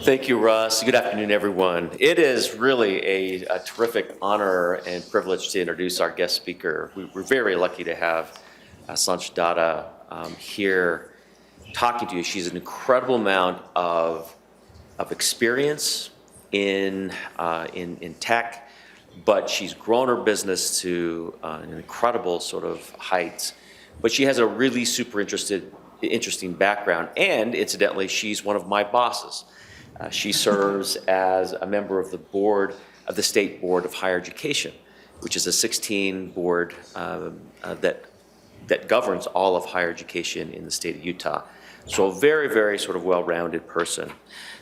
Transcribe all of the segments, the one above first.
Thank you, Russ. Good afternoon, everyone. It is really a terrific honor and privilege to introduce our guest speaker. We're very lucky to have Sanchaita here talking to you. She's an incredible amount of experience in tech, but she's grown her business to an incredible sort of heights. But she has a really super interesting background, and incidentally, she's one of my bosses. She serves as a member of the board of the State Board of Higher Education, which is a 16 board that governs all of higher education in the state of Utah. So a very, very sort of well-rounded person.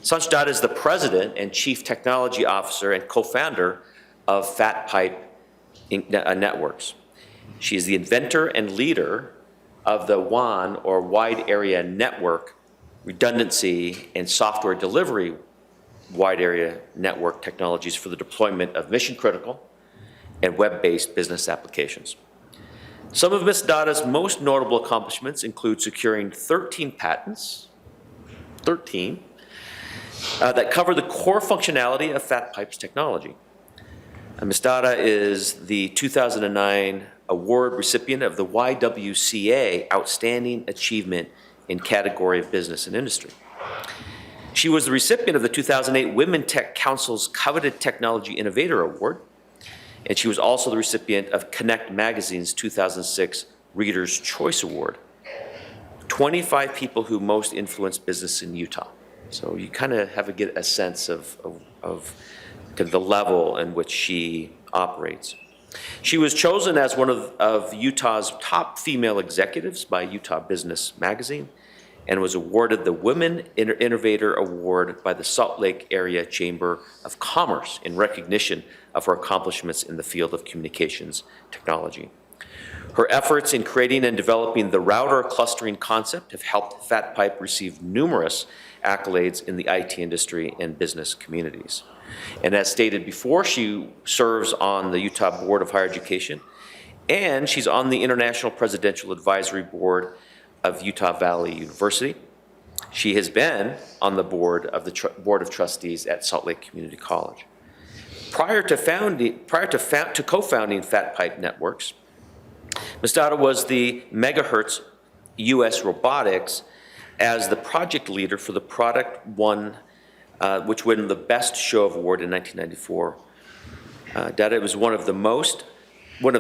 Sanchaita is the president and chief technology officer and co-founder of FatPipe Networks. She is the inventor and leader of the WAN, or Wide Area Network, redundancy and software delivery wide area network technologies for the deployment of mission-critical and web-based business applications. Some of Ms. Datta's most notable accomplishments include securing 13 patents, that cover the core functionality of FatPipe's technology. Ms. Datta is the 2009 award recipient of the YWCA Outstanding Achievement in category of business and industry. She was the recipient of the 2008 Women Tech Council's Coveted Technology Innovator Award, and she was also the recipient of Connect Magazine's 2006 Reader's Choice Award. 25 people who most influenced business in Utah. So you kind of have to get a sense of the level in which she operates. She was chosen as one of Utah's top female executives by Utah Business Magazine, and was awarded the Women Innovator Award by the Salt Lake Area Chamber of Commerce in recognition of her accomplishments in the field of communications technology. Her efforts in creating and developing the router clustering concept have helped FatPipe receive numerous accolades in the IT industry and business communities. And as stated before, she serves on the Utah Board of Higher Education, and she's on the International Presidential Advisory Board of Utah Valley University. She has been on the board of Board of Trustees at Salt Lake Community College. Prior to co-founding FatPipe Networks, Ms. Datta was the Megahertz US Robotics as the project leader for the product which won the Best Show of Award in 1994. Datta was one of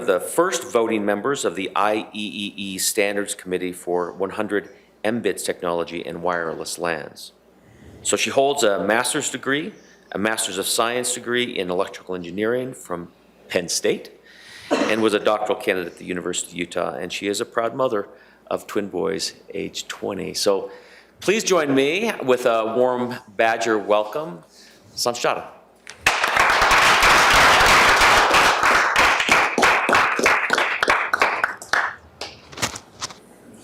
the first voting members of the IEEE Standards Committee for 100 Mbits technology and wireless LANs. So she holds a master's degree, a master's of science degree in electrical engineering from Penn State, and was a doctoral candidate at the University of Utah, and she is a proud mother of twin boys, age 20. So please join me with a warm Badger welcome, Sanchaita.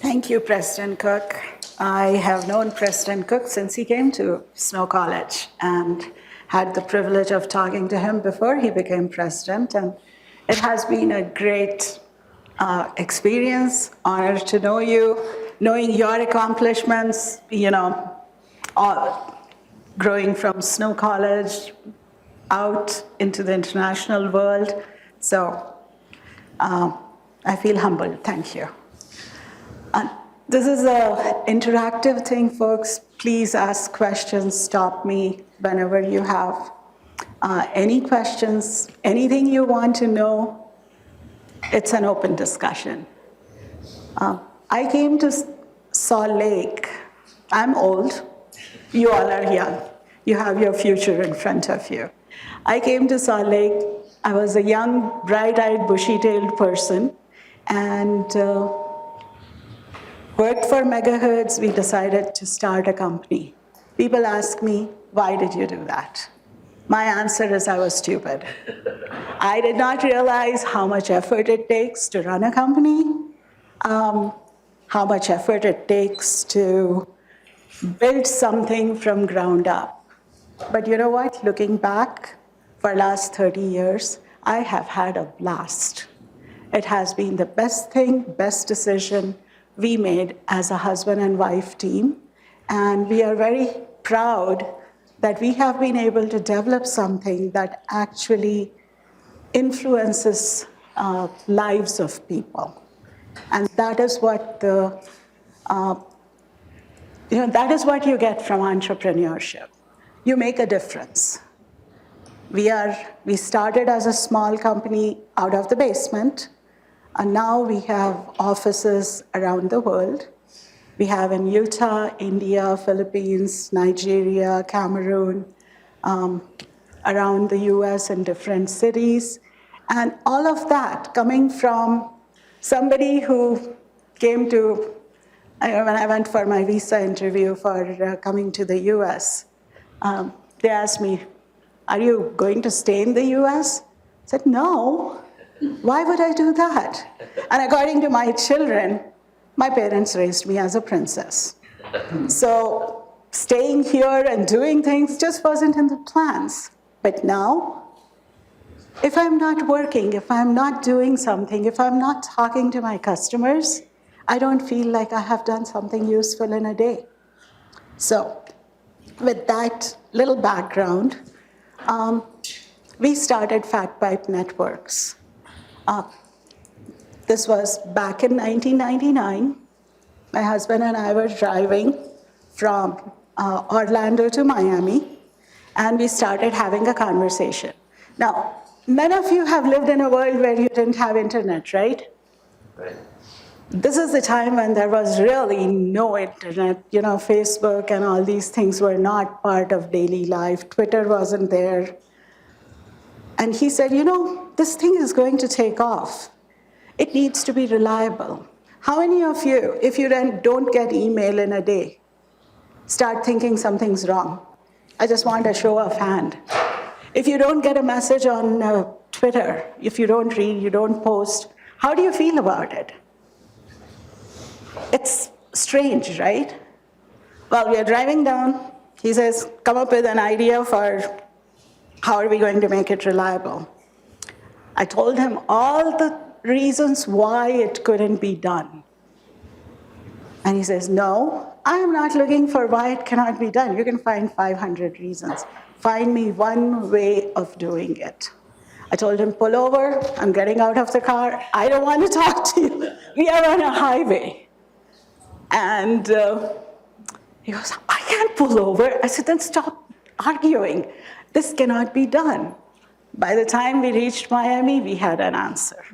Thank you, President Cook. I have known President Cook since he came to Snow College and had the privilege of talking to him before he became president. And it has been a great experience, honor to know you, knowing your accomplishments, growing from Snow College out into the international world. So I feel humbled, thank you. This is an interactive thing, folks. Please ask questions, stop me whenever you have any questions, anything you want to know. It's an open discussion. I came to Salt Lake. I'm old. You all are young. You have your future in front of you. I came to Salt Lake. I was a young, bright-eyed, bushy-tailed person, and worked for Megahertz. We decided to start a company. People ask me, why did you do that? My answer is I was stupid. I did not realize how much effort it takes to run a company, how much effort it takes to build something from ground up. But you know what? Looking back, for the last 30 years, I have had a blast. It has been the best thing, best decision we made as a husband and wife team. And we are very proud that we have been able to develop something that actually influences lives of people. And that is what that is what you get from entrepreneurship. You make a difference. We started as a small company out of the basement, and now we have offices around the world. We have in Utah, India, Philippines, Nigeria, Cameroon, around the US in different cities. And all of that coming from somebody who came to, when I went for my visa interview for coming to the US, they asked me, "Are you going to stay in the US?" I said, "No. Why would I do that?" And according to my children, my parents raised me as a princess. So staying here and doing things just wasn't in the plans. But now, if I'm not working, if I'm not doing something, if I'm not talking to my customers, I don't feel like I have done something useful in a day. So with that little background, we started Fat Pipe Networks. This was back in 1999. My husband and I were driving from Orlando to Miami, and we started having a conversation. Now, none of you have lived in a world where you didn't have internet, right? Right. This is the time when there was really no internet. You know, Facebook and all these things were not part of daily life. Twitter wasn't there. And he said, you know, this thing is going to take off. It needs to be reliable. How many of you, if you don't get email in a day, start thinking something's wrong? I just want a show of hand. If you don't get a message on Twitter, if you don't read, you don't post, how do you feel about it? It's strange, right? Well, we are driving down. He says, come up with an idea for how are we going to make it reliable. I told him all the reasons why it couldn't be done. And he says, no, I am not looking for why it cannot be done. You can find 500 reasons. Find me one way of doing it. I told him, pull over. I'm getting out of the car. I don't want to talk to you. We are on a highway. And he goes, I can't pull over. I said, then stop arguing. This cannot be done. By the time we reached Miami, we had an answer.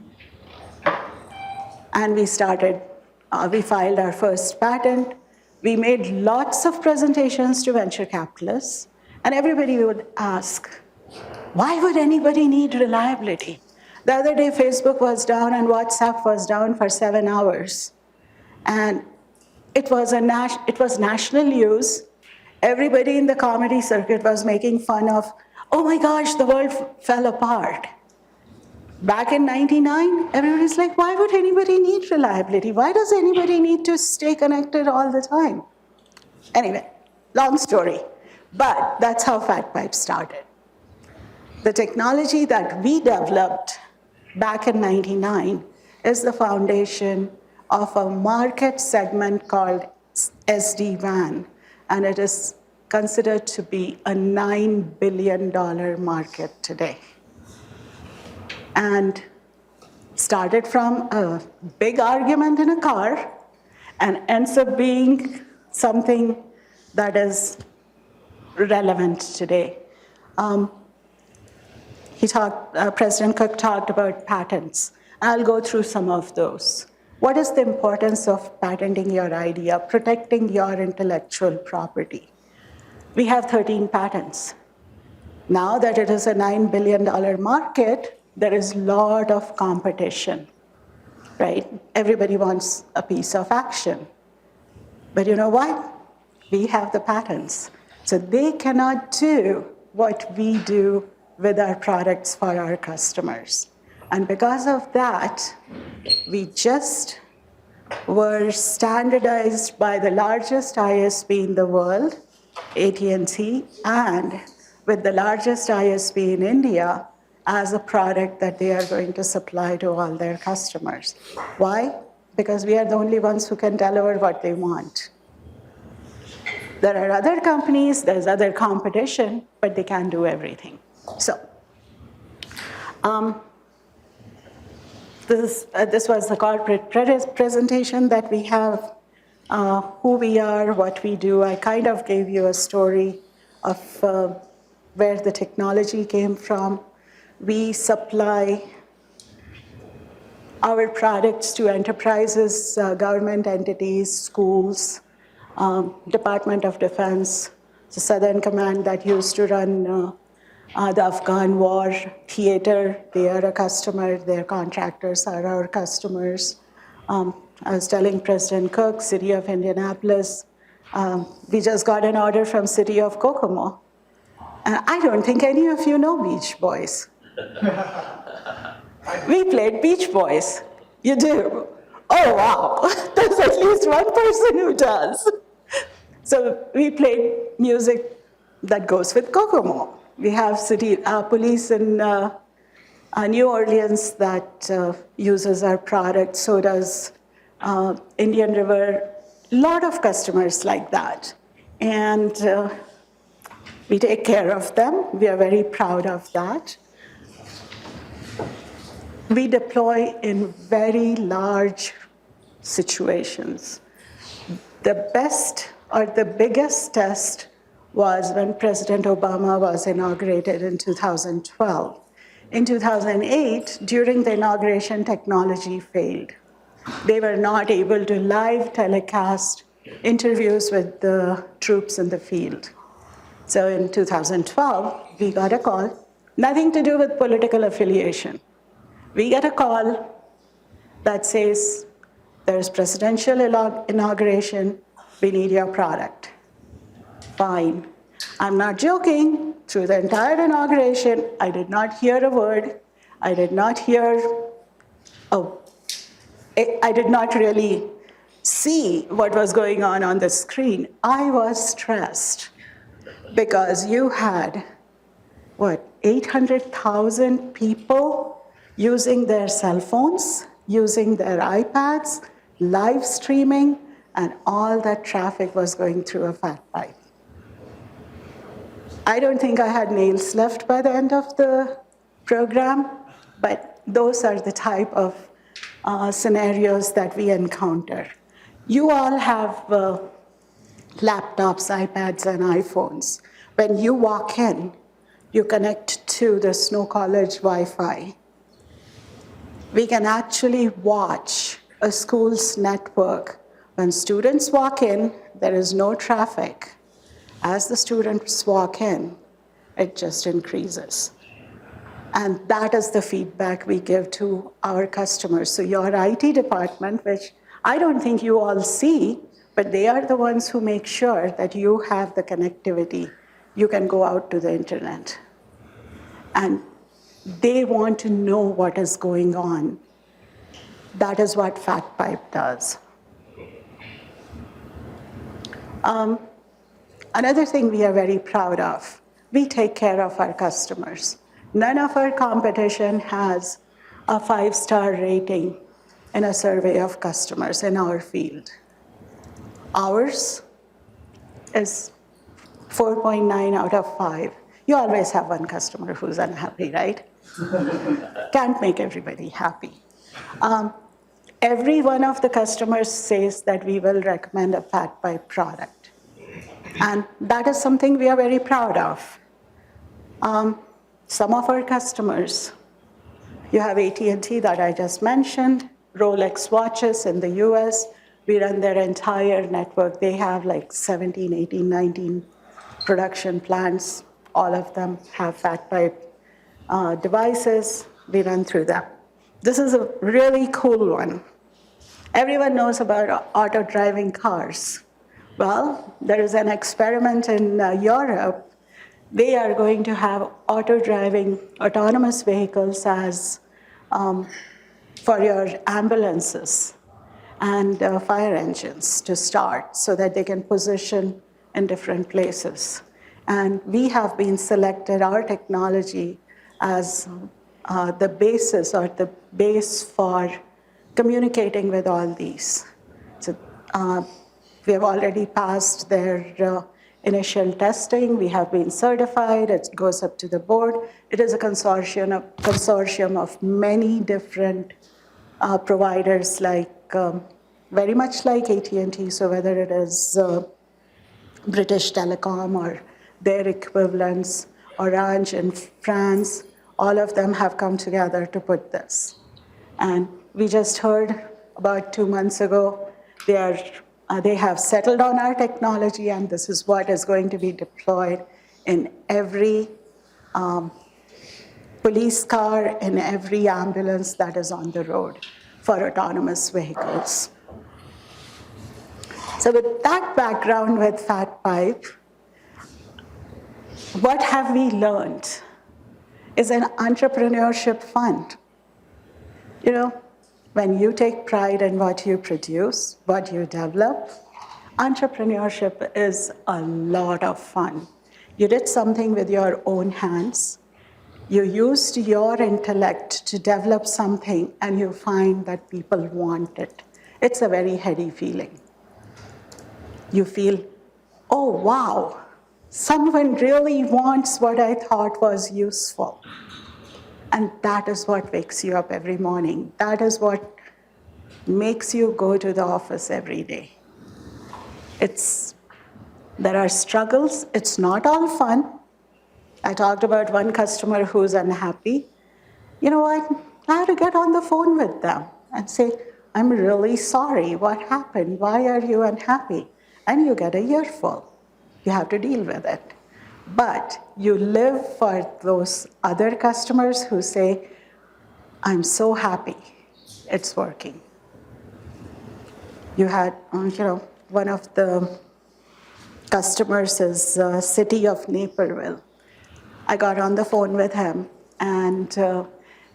And we filed our first patent. We made lots of presentations to venture capitalists, and everybody would ask, why would anybody need reliability? The other day, Facebook was down and WhatsApp was down for 7 hours. And it was national news. Everybody in the comedy circuit was making fun of, oh my gosh, the world fell apart. Back in 99, everybody's like, why would anybody need reliability? Why does anybody need to stay connected all the time? Anyway, long story, but that's how Fat Pipe started. The technology that we developed back in 99 is the foundation of a market segment called SD-WAN, and it is considered to be a $9 billion market today. And started from a big argument in a car and ends up being something that is relevant today. President Cook talked about patents. I'll go through some of those. What is the importance of patenting your idea, protecting your intellectual property? We have 13 patents. Now that it is a $9 billion market, there is a lot of competition, right? Everybody wants a piece of action. But you know what? We have the patents. So they cannot do what we do with our products for our customers. And because of that, we just were standardized by the largest ISP in the world, AT&T, and with the largest ISP in India, as a product that they are going to supply to all their customers. Why? Because we are the only ones who can deliver what they want. There are other companies, there's other competition, but they can't do everything. So, this was the corporate presentation that we have, who we are, what we do. I kind of gave you a story of where the technology came from. We supply our products to enterprises, government entities, schools, Department of Defense, the Southern Command that used to run the Afghan war theater. They are a customer. Their contractors are our customers. I was telling President Cook, City of Indianapolis, we just got an order from City of Kokomo. And I don't think any of you know Beach Boys. We played Beach Boys. You do? Oh, wow. There's at least one person who does. So we played music that goes with Kokomo. We have city police in New Orleans that uses our product. So does Indian River. A lot of customers like that. And we take care of them. We are very proud of that. We deploy in very large situations. The best or the biggest test was when President Obama was inaugurated in 2012. In 2008, during the inauguration, technology failed. They were not able to live telecast interviews with the troops in the field. So in 2012, we got a call, nothing to do with political affiliation. We get a call that says, there's presidential inauguration, we need your product. Fine. I'm not joking. Through the entire inauguration, I did not hear a word. I did not really see what was going on the screen. I was stressed because you had, 800,000 people using their cell phones, using their iPads, live streaming, and all that traffic was going through a fat pipe. I don't think I had nails left by the end of the program, but those are the type of scenarios that we encounter. You all have laptops, iPads, and iPhones. When you walk in, you connect to the Snow College Wi-Fi. We can actually watch a school's network. When students walk in, there is no traffic. As the students walk in, it just increases. And that is the feedback we give to our customers. So your IT department, which I don't think you all see, but they are the ones who make sure that you have the connectivity. You can go out to the internet. And they want to know what is going on. That is what FatPipe does. Another thing we are very proud of, we take care of our customers. None of our competition has a 5-star rating in a survey of customers in our field. Ours is 4.9 out of 5. You always have one customer who's unhappy, right? Can't make everybody happy. Every one of the customers says that we will recommend a FatPipe product. And that is something we are very proud of. Some of our customers, you have AT&T that I just mentioned, Rolex watches in the US, we run their entire network. They have like 17, 18, 19 production plants. All of them have FatPipe devices. We run through them. This is a really cool one. Everyone knows about auto-driving cars. Well, there is an experiment in Europe. They are going to have auto-driving autonomous vehicles as for your ambulances and fire engines to start so that they can position in different places. And we have been selected, our technology, as the basis or the base for communicating with all these. So we have already passed their initial testing. We have been certified. It goes up to the board. It is a consortium of many different providers, very much like AT&T. So whether it is British Telecom or their equivalents, Orange in France, all of them have come together to put this. And we just heard about 2 months ago, they have settled on our technology, and this is what is going to be deployed in every police car, in every ambulance that is on the road for autonomous vehicles. So with that background with Fat Pipe, what have we learned is an entrepreneurship fund. You know, when you take pride in what you produce, what you develop, entrepreneurship is a lot of fun. You did something with your own hands. You used your intellect to develop something, and you find that people want it. It's a very heady feeling. You feel, oh, wow, someone really wants what I thought was useful. And that is what wakes you up every morning. That is what makes you go to the office every day. There are struggles. It's not all fun. I talked about one customer who's unhappy. You know what? I had to get on the phone with them and say, I'm really sorry. What happened? Why are you unhappy? And you get a earful. You have to deal with it. But you live for those other customers who say, I'm so happy it's working. You had, one of the customers is City of Naperville. I got on the phone with him, and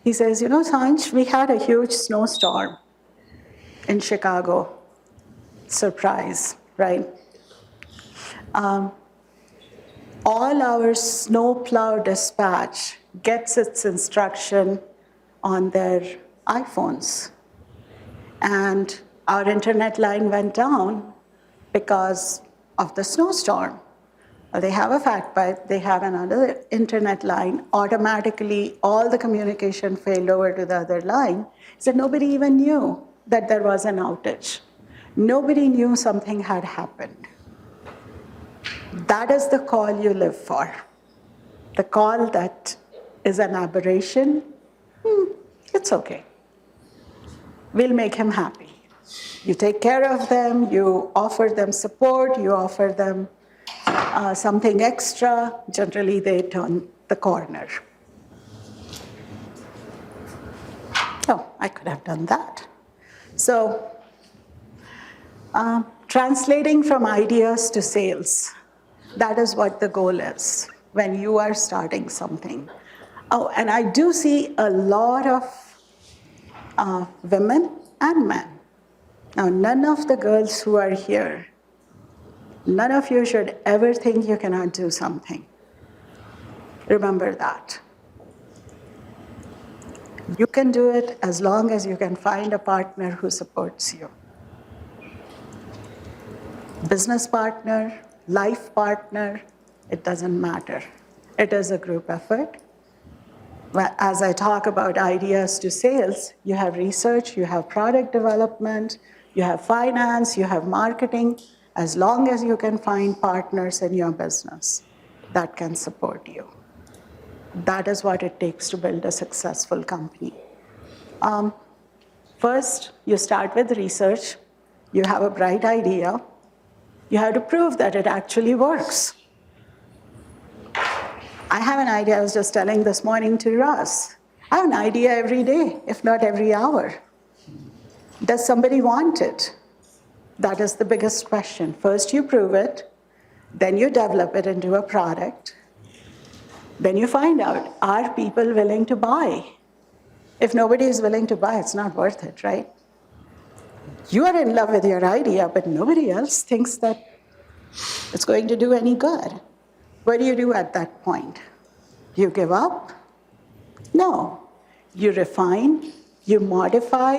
he says, Sanch, we had a huge snowstorm in Chicago. Surprise, right? All our snowplow dispatch gets its instruction on their iPhones. And our internet line went down because of the snowstorm. They have a Fat Pipe, they have another internet line. Automatically, all the communication failed over to the other line. So nobody even knew that there was an outage. Nobody knew something had happened. That is the call you live for. The call that is an aberration, it's okay. We'll make him happy. You take care of them, you offer them support, you offer them something extra. Generally, they turn the corner. Oh, I could have done that. So, translating from ideas to sales, that is what the goal is when you are starting something. Oh, and I do see a lot of women and men. Now, none of the girls who are here, none of you should ever think you cannot do something. Remember that. You can do it as long as you can find a partner who supports you. Business partner, life partner, it doesn't matter. It is a group effort. As I talk about ideas to sales, you have research, you have product development, you have finance, you have marketing. As long as you can find partners in your business that can support you. That is what it takes to build a successful company. First, you start with research. You have a bright idea. You have to prove that it actually works. I have an idea, I was just telling this morning to Ross. I have an idea every day, if not every hour. Does somebody want it? That is the biggest question. First you prove it, then you develop it into a product. Then you find out, are people willing to buy? If nobody is willing to buy, it's not worth it, right? You are in love with your idea, but nobody else thinks that it's going to do any good. What do you do at that point? You give up? No. You refine, you modify,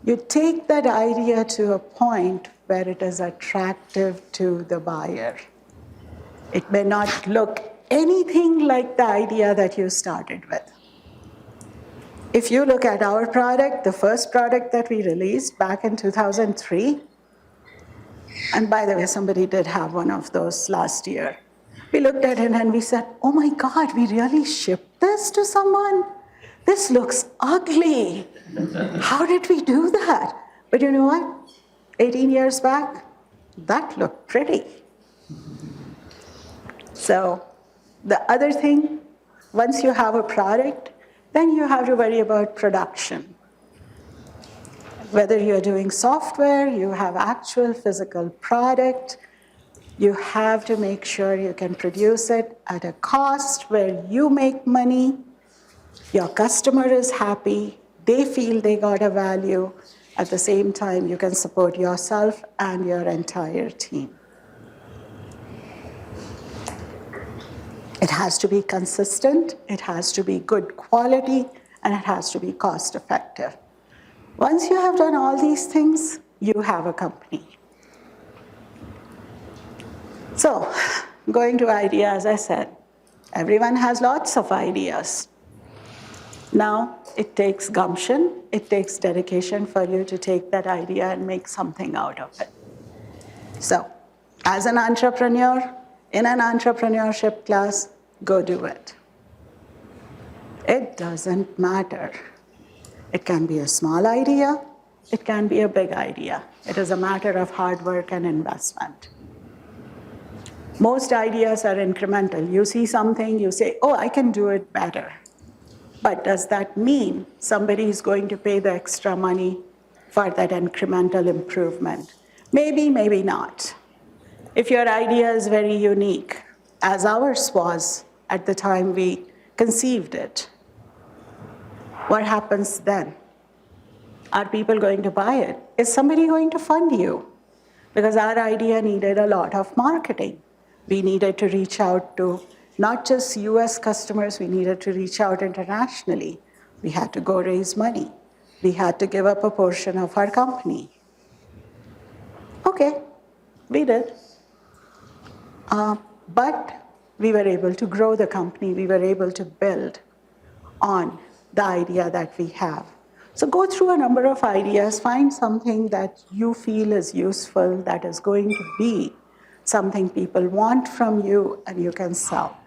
you take that idea to a point where it is attractive to the buyer. It may not look anything like the idea that you started with. If you look at our product, the first product that we released back in 2003, and by the way, somebody did have one of those last year. We looked at it and we said, oh my God, we really shipped this to someone? This looks ugly. How did we do that? But you know what? 18 years back, that looked pretty. So the other thing, once you have a product, then you have to worry about production. Whether you're doing software, you have actual physical product, you have to make sure you can produce it at a cost where you make money, your customer is happy, they feel they got a value. At the same time, you can support yourself and your entire team. It has to be consistent, it has to be good quality, and it has to be cost effective. Once you have done all these things, you have a company. So, going to idea, as I said, everyone has lots of ideas. Now, it takes gumption, it takes dedication for you to take that idea and make something out of it. So, as an entrepreneur, in an entrepreneurship class, go do it. It doesn't matter. It can be a small idea, it can be a big idea. It is a matter of hard work and investment. Most ideas are incremental. You see something, you say, oh, I can do it better. But does that mean somebody is going to pay the extra money for that incremental improvement? Maybe, maybe not. If your idea is very unique, as ours was at the time we conceived it, what happens then? Are people going to buy it? Is somebody going to fund you? Because our idea needed a lot of marketing. We needed to reach out to not just US customers, we needed to reach out internationally. We had to go raise money. We had to give up a portion of our company. Okay, we did. But we were able to grow the company. We were able to build on the idea that we have. So go through a number of ideas, find something that you feel is useful, that is going to be something people want from you and you can sell.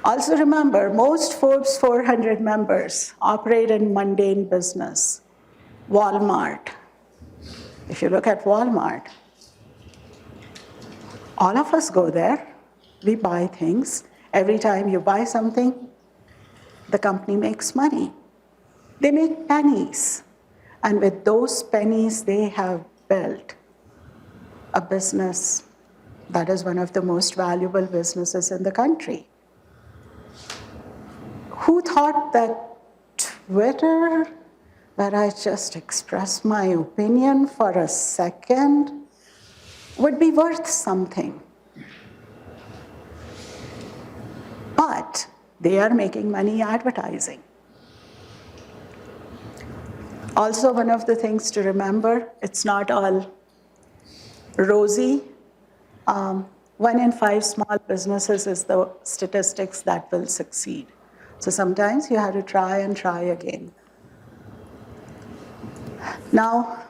Also remember, most Forbes 400 members operate in mundane business. Walmart. If you look at Walmart, all of us go there. We buy things. Every time you buy something, the company makes money. They make pennies. And with those pennies, they have built a business that is one of the most valuable businesses in the country. Who thought that Twitter, where I just express my opinion for a second, would be worth something? But they are making money advertising. Also, one of the things to remember, it's not all rosy. 1 in 5 small businesses is the statistics that will succeed. So sometimes you have to try and try again. Now,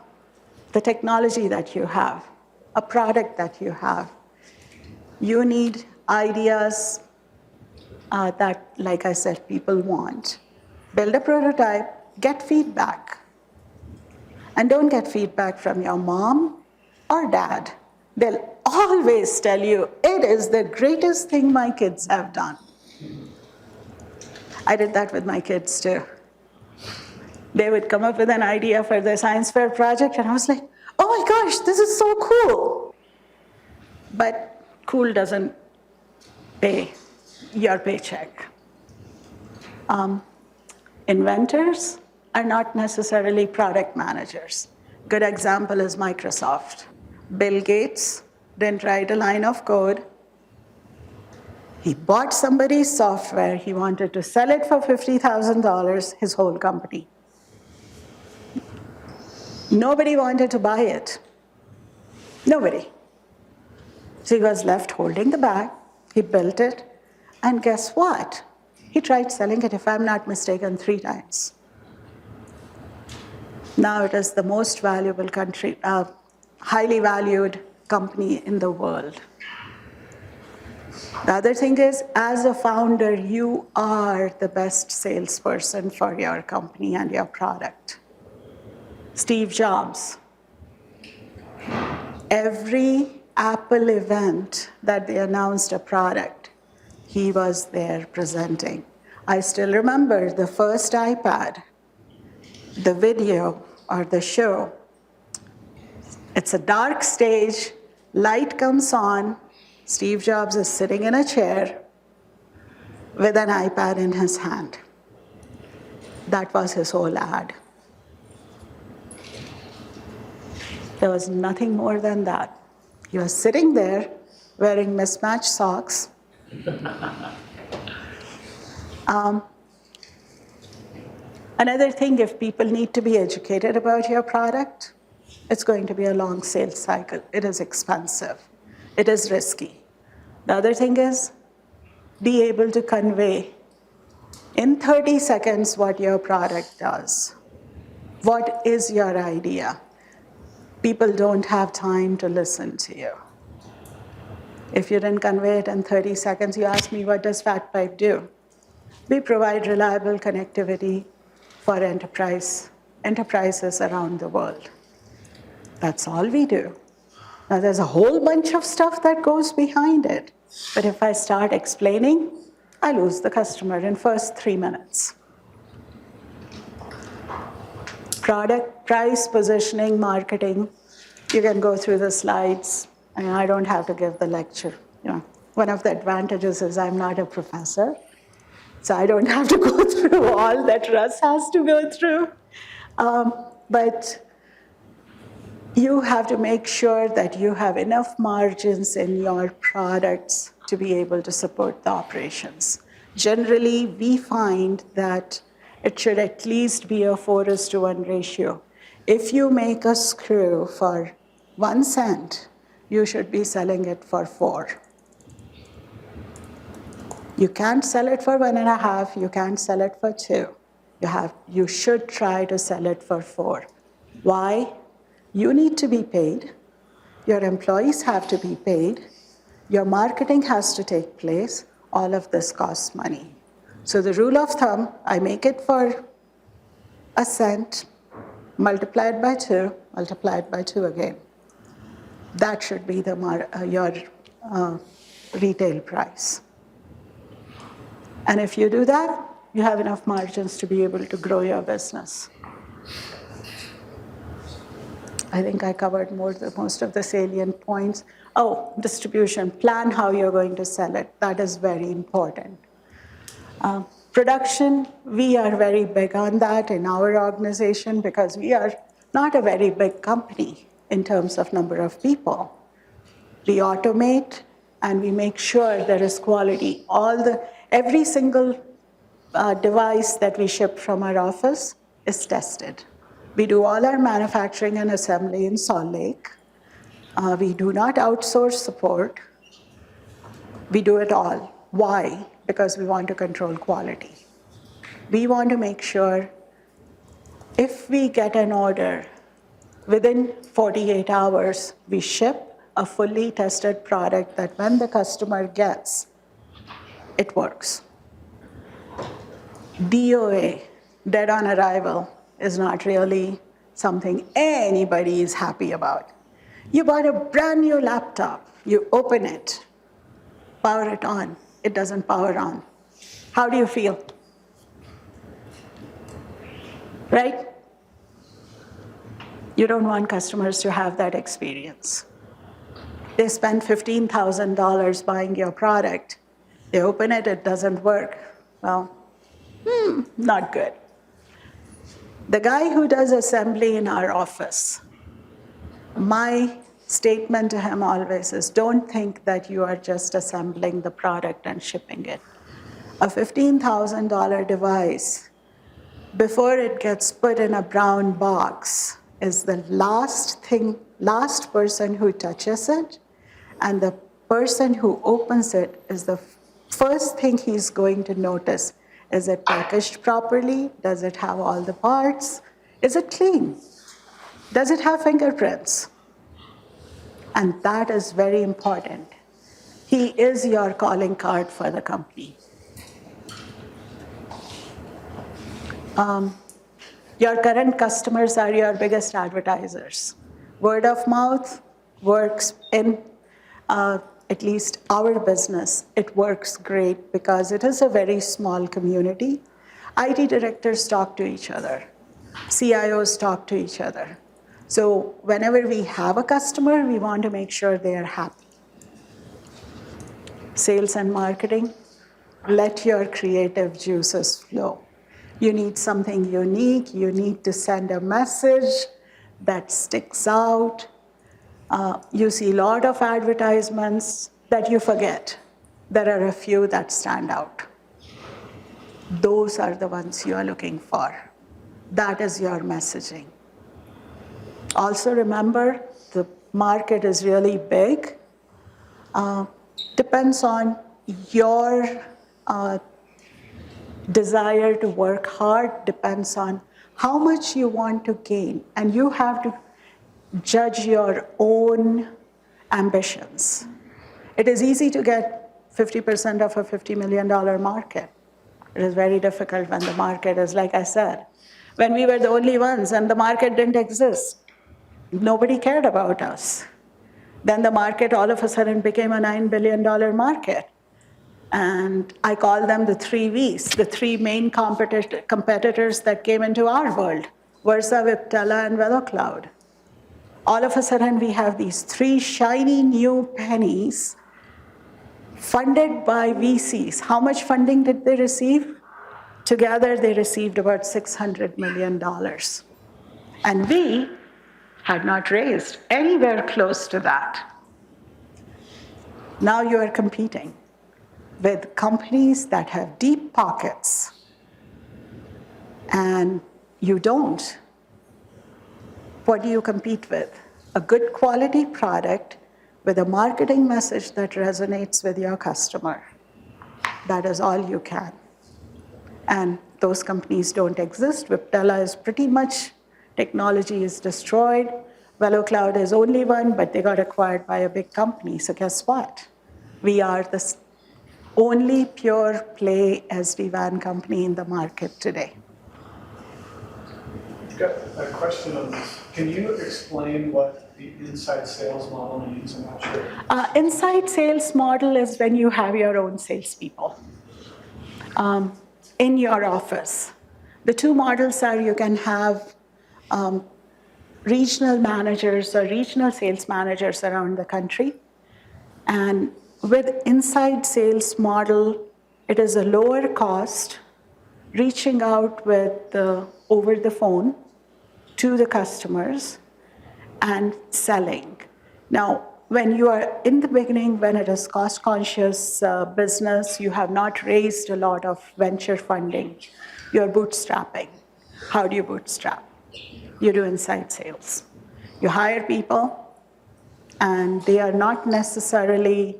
the technology that you have, a product that you have, you need ideas that, like I said, people want. Build a prototype, get feedback. And don't get feedback from your mom or dad. They'll always tell you, it is the greatest thing my kids have done. I did that with my kids too. They would come up with an idea for their science fair project, and I was like, oh my gosh, this is so cool. But cool doesn't pay your paycheck. Inventors are not necessarily product managers. Good example is Microsoft. Bill Gates didn't write a line of code. He bought somebody's software. He wanted to sell it for $50,000, his whole company. Nobody wanted to buy it. Nobody. So he was left holding the bag. He built it. And guess what? He tried selling it, if I'm not mistaken, 3 times. Now it is the most valuable country, highly valued company in the world. The other thing is, as a founder, you are the best salesperson for your company and your product. Steve Jobs, every Apple event that they announced a product, he was there presenting. I still remember the first iPad, the video or the show. It's a dark stage, light comes on, Steve Jobs is sitting in a chair with an iPad in his hand. That was his whole ad. There was nothing more than that. He was sitting there wearing mismatched socks. Another thing, if people need to be educated about your product, it's going to be a long sales cycle. It is expensive. It is risky. The other thing is, be able to convey in 30 seconds what your product does. What is your idea? People don't have time to listen to you. If you didn't convey it in 30 seconds, you ask me, what does Fat Pipe do? We provide reliable connectivity for enterprises around the world. That's all we do. Now, there's a whole bunch of stuff that goes behind it. But if I start explaining, I lose the customer in first 3 minutes. Product, price, positioning, marketing. You can go through the slides. I mean, I don't have to give the lecture. You know, one of the advantages is I'm not a professor, so I don't have to go through all that Russ has to go through. But you have to make sure that you have enough margins in your products to be able to support the operations. Generally, we find that it should at least be a 4:1 ratio. If you make a screw for 1 cent, you should be selling it for 4. You can't sell it for 1.5, you can't sell it for 2. You should try to sell it for 4. Why? You need to be paid, your employees have to be paid, your marketing has to take place, all of this costs money. So the rule of thumb, I make it for 1 cent, multiplied by 2, multiplied by 2 again. That should be your retail price. And if you do that, you have enough margins to be able to grow your business. I think I covered most of the salient points. Oh, distribution, plan how you're going to sell it. That is very important. Production, we are very big on that in our organization because we are not a very big company in terms of number of people. We automate and we make sure there is quality. Every single device that we ship from our office is tested. We do all our manufacturing and assembly in Salt Lake. We do not outsource support. We do it all. Why? Because we want to control quality. We want to make sure if we get an order, within 48 hours, we ship a fully tested product that when the customer gets, it works. DOA, dead on arrival, is not really something anybody is happy about. You bought a brand new laptop, you open it, power it on, it doesn't power on. How do you feel? Right? You don't want customers to have that experience. They spend $15,000 buying your product. They open it, it doesn't work. Well, not good. The guy who does assembly in our office, my statement to him always is, don't think that you are just assembling the product and shipping it. A $15,000 device, before it gets put in a brown box, is the last person who touches it, and the person who opens it is the first thing he's going to notice. Is it packaged properly? Does it have all the parts? Is it clean? Does it have fingerprints? And that is very important. He is your calling card for the company. Your current customers are your biggest advertisers. Word of mouth works in at least our business. It works great because it is a very small community. IT directors talk to each other. CIOs talk to each other. So whenever we have a customer, we want to make sure they are happy. Sales and marketing, let your creative juices flow. You need something unique. You need to send a message that sticks out. You see a lot of advertisements that you forget. There are a few that stand out. Those are the ones you are looking for. That is your messaging. Also remember, the market is really big. Depends on your desire to work hard, depends on how much you want to gain. And you have to judge your own ambitions. It is easy to get 50% of a $50 million market. It is very difficult when the market is, like I said, when we were the only ones and the market didn't exist. Nobody cared about us. Then the market all of a sudden became a $9 billion market. And I call them the 3 Vs, the 3 main competitors that came into our world, Versa, Viptela, and VeloCloud. All of a sudden, we have these 3 shiny new pennies funded by VCs. How much funding did they receive? Together, they received about $600 million. And we had not raised anywhere close to that. Now you are competing with companies that have deep pockets, and you don't. What do you compete with? A good quality product with a marketing message that resonates with your customer. That is all you can. And those companies don't exist. Viptela is pretty much, technology is destroyed. VeloCloud is only one, but they got acquired by a big company. So guess what? We are the only pure play SD-WAN company in the market today. I've got a question on this. Can you explain what the inside sales model means? I'm not sure. Inside sales model is when you have your own salespeople in your office. The 2 models are you can have regional managers or regional sales managers around the country. And with inside sales model, it is a lower cost, reaching out with over the phone to the customers and selling. Now, when you are in the beginning, when it is cost-conscious business, you have not raised a lot of venture funding. You're bootstrapping. How do you bootstrap? You do inside sales. You hire people, and they are not necessarily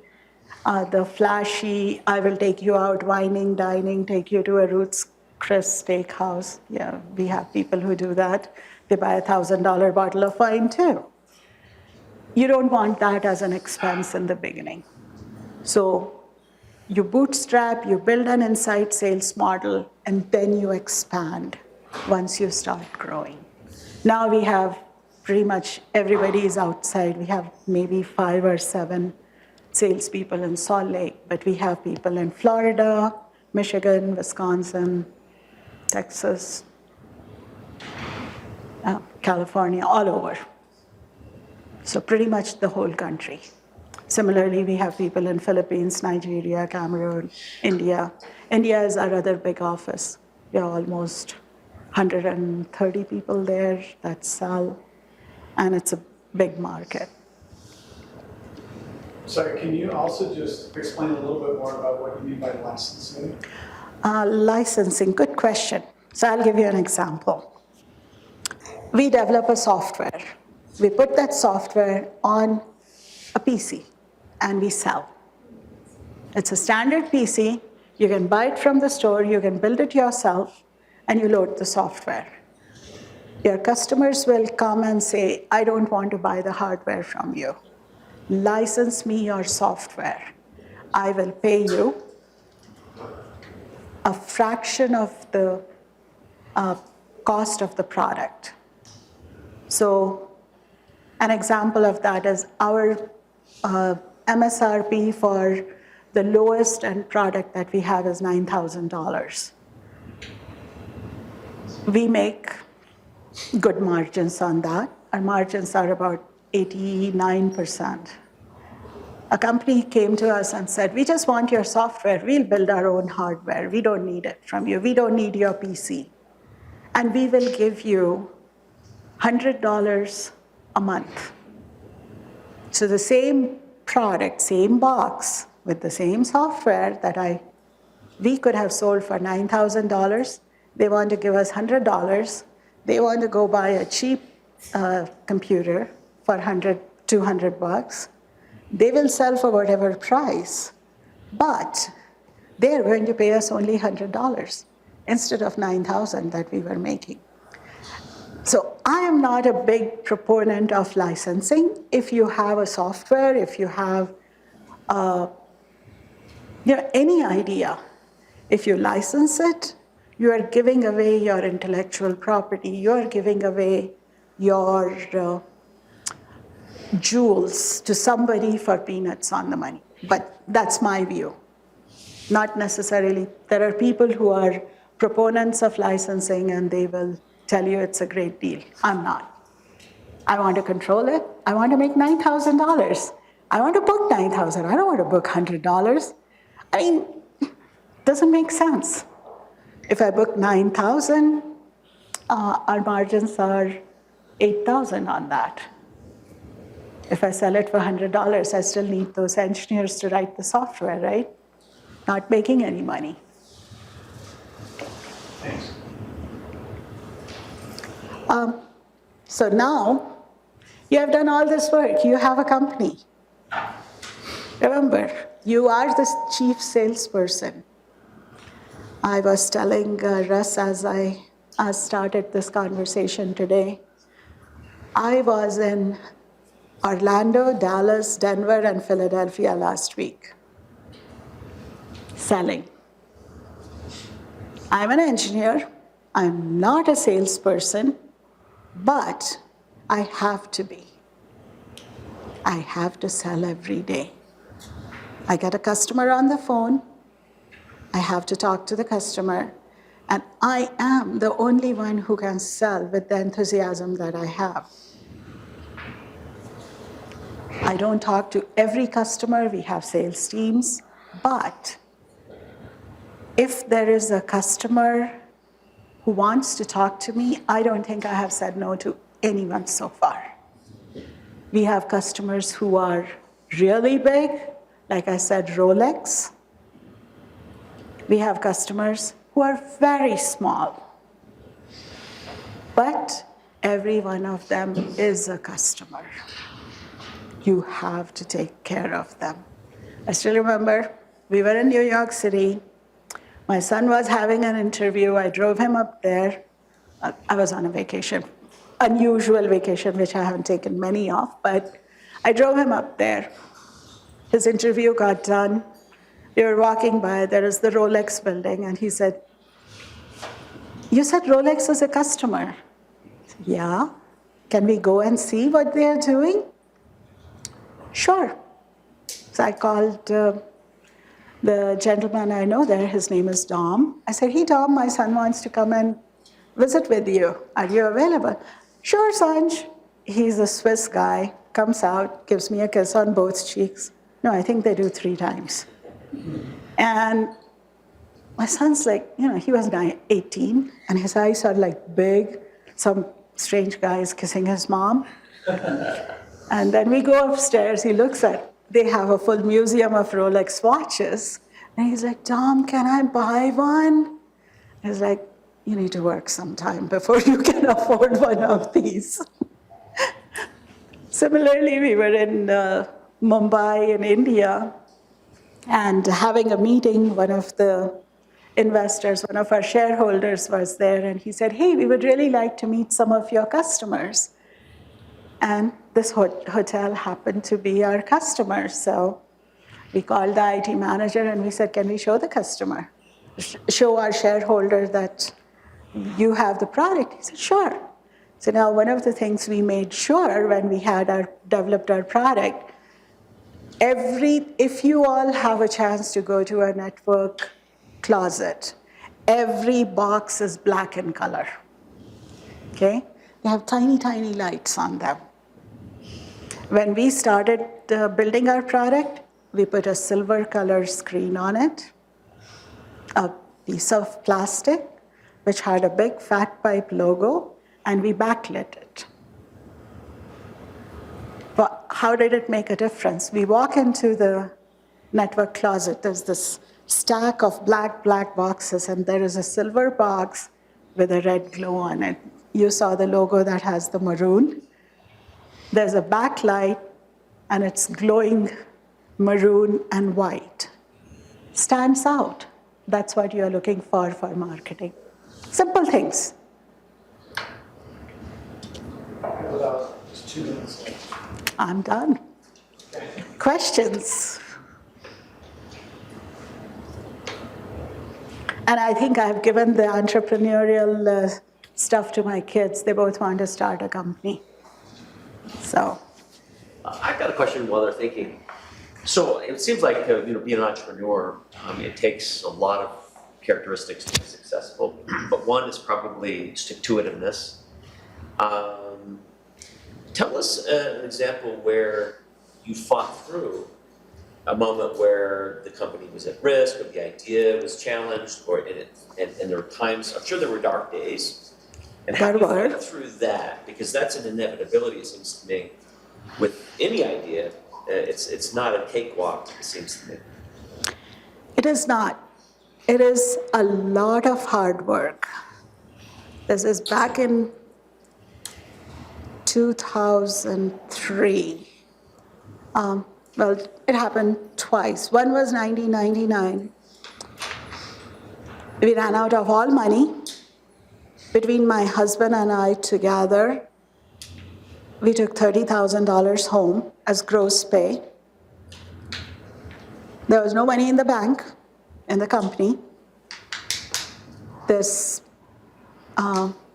the flashy, I will take you out wining, dining, take you to a Ruth's Chris steakhouse. Yeah, we have people who do that. They buy a $1,000 bottle of wine too. You don't want that as an expense in the beginning. So you bootstrap, you build an inside sales model, and then you expand once you start growing. Now we have pretty much everybody is outside. We have maybe 5 or 7 salespeople in Salt Lake, but we have people in Florida, Michigan, Wisconsin, Texas, California, all over. So pretty much the whole country. Similarly, we have people in Philippines, Nigeria, Cameroon, India. India is our other big office. We have almost 130 people there that sell, and it's a big market. Sorry, can you also just explain a little bit more about what you mean by licensing? Licensing, good question. So I'll give you an example. We develop a software. We put that software on a PC. and we sell. It's a standard PC. You can buy it from the store, you can build it yourself, and you load the software. Your customers will come and say, I don't want to buy the hardware from you. License me your software. I will pay you a fraction of the cost of the product. So an example of that is our MSRP for the lowest end product that we have is $9,000. We make good margins on that. Our margins are about 89%. A company came to us and said, we just want your software. We'll build our own hardware. We don't need it from you. We don't need your PC. And we will give you $100 a month. So the same product, same box, with the same software that we could have sold for $9,000, they want to give us $100. They want to go buy a cheap computer for $200. They will sell for whatever price, but they're going to pay us only $100 instead of $9,000 that we were making. So I am not a big proponent of licensing. If you have a software, if you have any idea, if you license it, you are giving away your intellectual property. You are giving away your jewels to somebody for peanuts on the money. But that's my view. Not necessarily. There are people who are proponents of licensing and they will tell you it's a great deal. I'm not. I want to control it. I want to make $9,000. I want to book $9,000. I don't want to book $100. I mean, it doesn't make sense. If I book $9,000, our margins are $8,000 on that. If I sell it for $100, I still need those engineers to write the software, right? Not making any money. Thanks. So now, you have done all this work. You have a company. Remember, you are the chief salesperson. I was telling Russ as I started this conversation today, I was in Orlando, Dallas, Denver, and Philadelphia last week, selling. I'm an engineer. I'm not a salesperson, but I have to be. I have to sell every day. I get a customer on the phone. I have to talk to the customer, and I am the only one who can sell with the enthusiasm that I have. I don't talk to every customer. We have sales teams, but if there is a customer who wants to talk to me, I don't think I have said no to anyone so far. We have customers who are really big, like I said, Rolex. We have customers who are very small, but every one of them is a customer. You have to take care of them. I still remember we were in New York City. My son was having an interview. I drove him up there. I was on a vacation, unusual vacation, which I haven't taken many of, but I drove him up there. His interview got done. We were walking by, there is the Rolex building, and he said, you said Rolex is a customer. I said, yeah. Can we go and see what they're doing? Sure. So I called the gentleman I know there. His name is Dom. I said, hey, Dom, my son wants to come and visit with you. Are you available? Sure, Sanj. He's a Swiss guy, comes out, gives me a kiss on both cheeks. No, I think they do 3 times. And my son's like, he was 18, and his eyes are like big. Some strange guy is kissing his mom. And then we go upstairs, he looks at, they have a full museum of Rolex watches. And he's like, Tom, can I buy one? He's like, you need to work sometime before you can afford one of these. Similarly, we were in Mumbai in India and having a meeting. One of the investors, one of our shareholders was there, and he said, hey, we would really like to meet some of your customers. And this hotel happened to be our customer. So we called the IT manager and we said, can we show the customer, show our shareholder that you have the product? He said, sure. So now one of the things we made sure when we had developed our product, if you all have a chance to go to a network closet, every box is black in color, okay? They have tiny, tiny lights on them. When we started building our product, we put a silver color screen on it, a piece of plastic, which had a big fat pipe logo, and we backlit it. But how did it make a difference? We walk into the network closet, there's this stack of black boxes, and there is a silver box with a red glow on it. You saw the logo that has the maroon. There's a backlight, and it's glowing maroon and white. Stands out. That's what you're looking for marketing. Simple things. About just 2 minutes left. I'm done. Questions? And I think I've given the entrepreneurial stuff to my kids. They both want to start a company. So. I've got a question while they're thinking. So it seems like being an entrepreneur, it takes a lot of characteristics to be successful, but one is probably stick-to-itiveness. Tell us an example where you fought through a moment where the company was at risk, or the idea was challenged, and there were times, I'm sure there were dark days, and how do you fight through that? Because that's an inevitability, it seems to me. With any idea, it's not a cakewalk, it seems to me. It is not. It is a lot of hard work. This is back in 2003. Well, it happened twice. One was 1999. We ran out of all money. Between my husband and I together, we took $30,000 home as gross pay. There was no money in the bank, in the company. This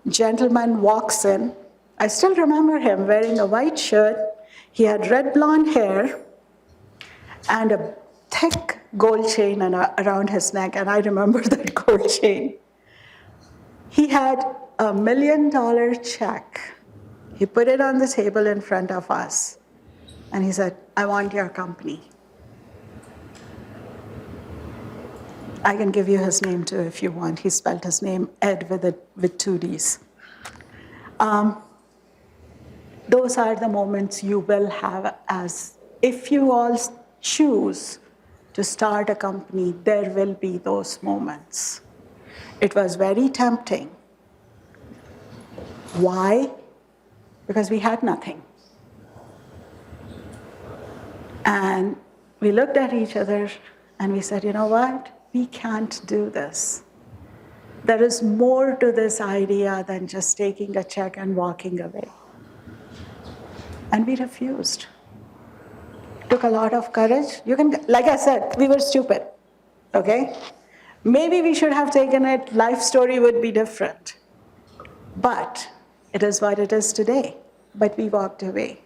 gentleman walks in. I still remember him wearing a white shirt. He had red blonde hair and a thick gold chain around his neck, and I remember that gold chain. He had $1 million check. He put it on the table in front of us, and he said, I want your company. I can give you his name too if you want. He spelled his name Ed with 2 Ds. Those are the moments you will have if you all choose to start a company, there will be those moments. It was very tempting. Why? Because we had nothing. And we looked at each other and we said, you know what? We can't do this. There is more to this idea than just taking a check and walking away. And we refused. Took a lot of courage. Like I said, we were stupid, okay? Maybe we should have taken it, life story would be different. But it is what it is today. But we walked away.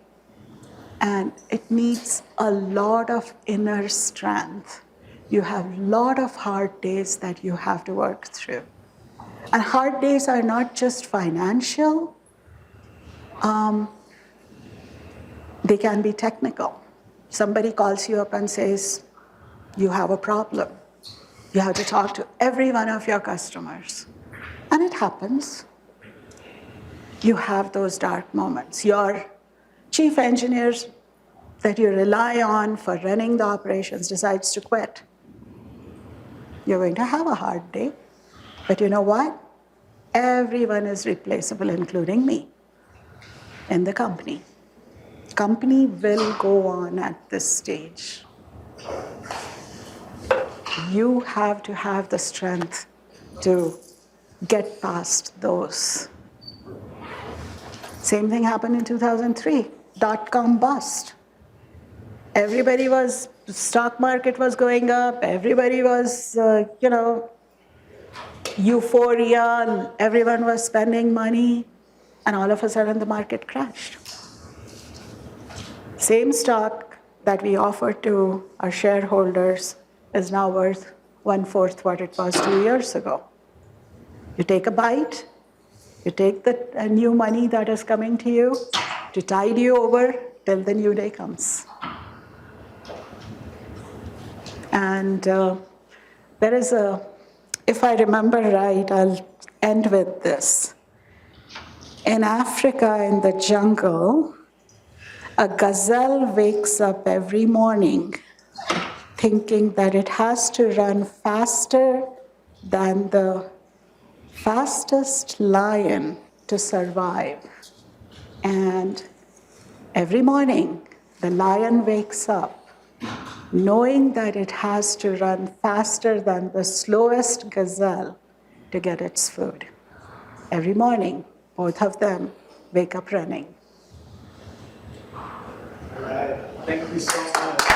And it needs a lot of inner strength. You have a lot of hard days that you have to work through. And hard days are not just financial. They can be technical. Somebody calls you up and says, you have a problem. You have to talk to every one of your customers. And it happens. You have those dark moments. Your chief engineer that you rely on for running the operations decides to quit. You're going to have a hard day. But you know what? Everyone is replaceable, including me, in the company. company will go on at this stage. You have to have the strength to get past those. Same thing happened in 2003, dot-com bust. Everybody was, stock market was going up, everybody was, euphoria, and everyone was spending money, and all of a sudden the market crashed. Same stock that we offered to our shareholders is now worth 1/4 what it was 2 years ago. You take a bite, you take the new money that is coming to you to tide you over till the new day comes. And there is if I remember right, I'll end with this. In Africa, in the jungle, a gazelle wakes up every morning thinking that it has to run faster than the fastest lion to survive. And every morning, the lion wakes up knowing that it has to run faster than the slowest gazelle to get its food. Every morning, both of them wake up running. All right, thank you so much.